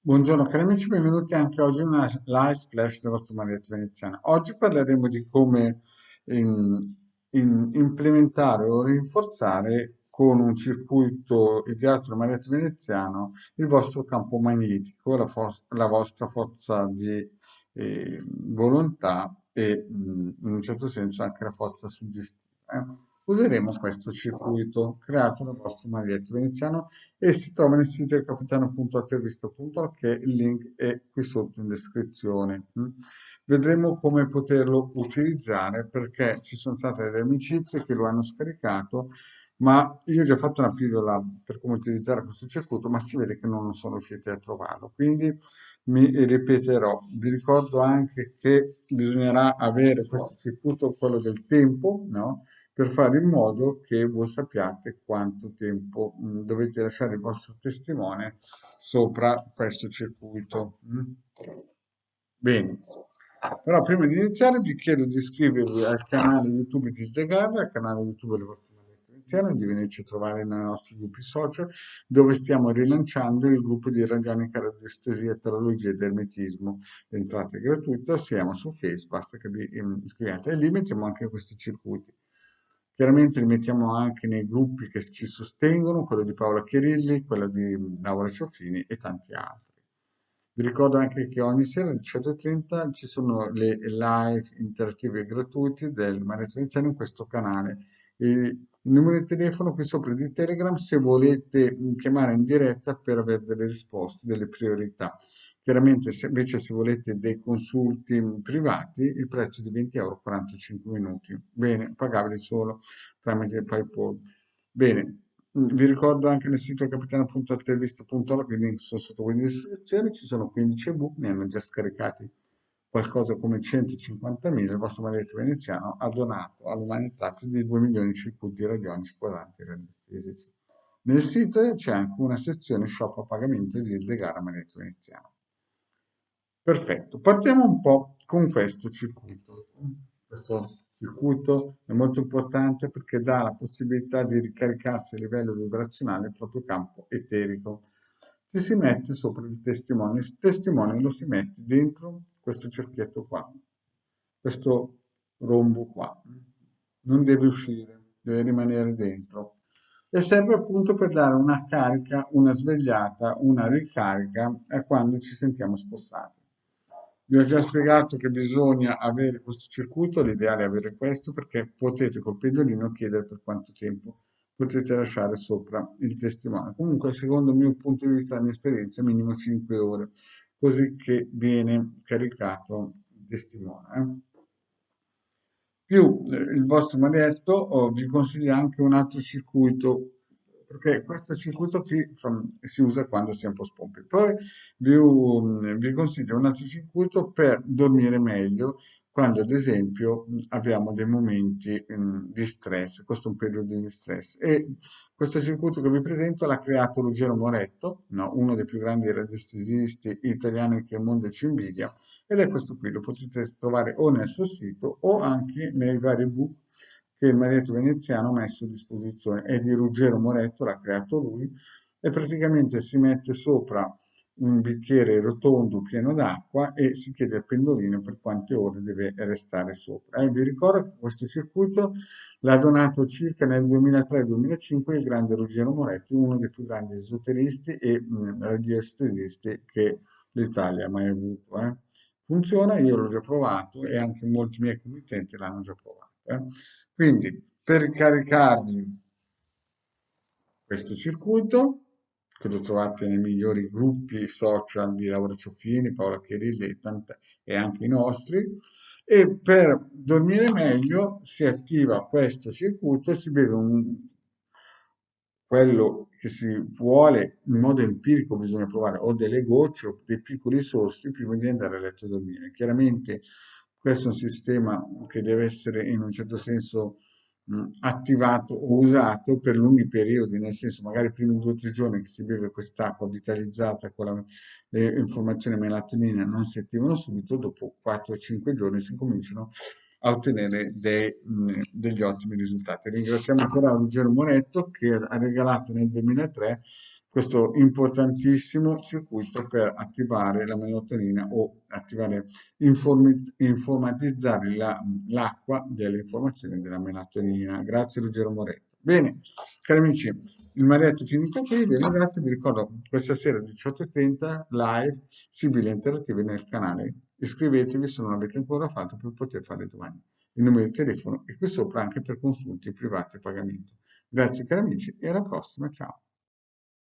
Buongiorno cari amici, benvenuti anche oggi in una live splash del vostro Marietto Veneziano. Oggi parleremo di come implementare o rinforzare con un circuito ideato dal Marietto Veneziano il vostro campo magnetico, la vostra forza di volontà e in un certo senso anche la forza suggestiva. Useremo questo circuito creato dal vostro Marietto Veneziano e si trova nel sito del capitano.attervista.org, che il link è qui sotto in descrizione. Vedremo come poterlo utilizzare perché ci sono state delle amicizie che lo hanno scaricato, ma io ho già fatto una pillola per come utilizzare questo circuito, ma si vede che non sono riusciti a trovarlo. Quindi mi ripeterò. Vi ricordo anche che bisognerà avere questo circuito, quello del tempo, no? Per fare in modo che voi sappiate quanto tempo dovete lasciare il vostro testimone sopra questo circuito. Bene, però prima di iniziare vi chiedo di iscrivervi al canale YouTube di The Gab, al canale YouTube del vostro Maledetto Iniziano, di venirci a trovare nei nostri gruppi social, dove stiamo rilanciando il gruppo di radionica, radiestesia, terapia ed ermetismo. L'entrata è gratuita, siamo su Facebook, basta che vi iscriviate e lì mettiamo anche questi circuiti. Chiaramente li mettiamo anche nei gruppi che ci sostengono, quello di Paola Chirilli, quello di Laura Cioffini e tanti altri. Vi ricordo anche che ogni sera alle 18:30 ci sono le live interattive gratuite del Maestro Iniziano in questo canale. Il numero di telefono qui sopra di Telegram se volete chiamare in diretta per avere delle risposte, delle priorità. Chiaramente se invece se volete dei consulti privati il prezzo è di 20 euro 45 minuti. Bene, pagabili solo tramite PayPal. Bene, vi ricordo anche nel sito capitano.attervista.org, i link sono sotto quelle descrizioni, ci sono 15 ebook, ne hanno già scaricati qualcosa come 150.000, il vostro maledetto veneziano ha donato all'umanità più di 2 milioni di circuiti radionici quadranti radiestesici. Nel sito c'è anche una sezione shop a pagamento di Ildegara Maledetto Veneziano. Perfetto, partiamo un po' con questo circuito. Questo circuito è molto importante perché dà la possibilità di ricaricarsi a livello vibrazionale il proprio campo eterico. Ci si mette sopra il testimone lo si mette dentro questo cerchietto qua, questo rombo qua. Non deve uscire, deve rimanere dentro. E serve appunto per dare una carica, una svegliata, una ricarica a quando ci sentiamo spossati. Vi ho già spiegato che bisogna avere questo circuito, l'ideale è avere questo perché potete col pendolino chiedere per quanto tempo potete lasciare sopra il testimone. Comunque, secondo il mio punto di vista, la mia esperienza, minimo 5 ore, così che viene caricato il testimone. Più il vostro maledetto vi consiglia anche un altro circuito, perché questo circuito qui insomma, si usa quando si è un po' spompi. Poi vi consiglio un altro circuito per dormire meglio quando ad esempio abbiamo dei momenti di stress, questo è un periodo di stress. E questo circuito che vi presento l'ha creato Ruggero Moretto, no, uno dei più grandi radiestesisti italiani che il mondo ci invidia, ed è questo qui, lo potete trovare o nel suo sito o anche nei vari book che il Marietto Veneziano ha messo a disposizione. È di Ruggero Moretto, l'ha creato lui, e praticamente si mette sopra un bicchiere rotondo pieno d'acqua e si chiede al pendolino per quante ore deve restare sopra. Vi ricordo che questo circuito l'ha donato circa nel 2003-2005 il grande Ruggero Moretti, uno dei più grandi esoteristi e radioestesisti che l'Italia ha mai avuto. Funziona, io l'ho già provato e anche molti miei committenti l'hanno già provato. Quindi, per caricarvi questo circuito, che lo trovate nei migliori gruppi social di Laura Cioffini, Paola Chirilli e anche i nostri, e per dormire meglio si attiva questo circuito e si beve quello che si vuole in modo empirico, bisogna provare o delle gocce o dei piccoli sorsi prima di andare a letto a dormire. Chiaramente questo è un sistema che deve essere in un certo senso attivato o usato per lunghi periodi, nel senso magari i primi 2 o 3 giorni che si beve quest'acqua vitalizzata con le informazioni melatonina non si attivano subito, dopo 4 o 5 giorni si cominciano a ottenere degli ottimi risultati. Ringraziamo ancora Ruggero Moretto che ha regalato nel 2003 questo importantissimo circuito per attivare la melatonina o attivare, informatizzare l'acqua delle informazioni della melatonina. Grazie Ruggero Moretto. Bene, cari amici, il mariato è finito qui, vi ringrazio, vi ricordo questa sera alle 18:30 live Sibille Interattive nel canale. Iscrivetevi se non l'avete ancora fatto per poter fare domande. Il numero di telefono è qui sopra anche per consulti privati e pagamento. Grazie cari amici e alla prossima, ciao.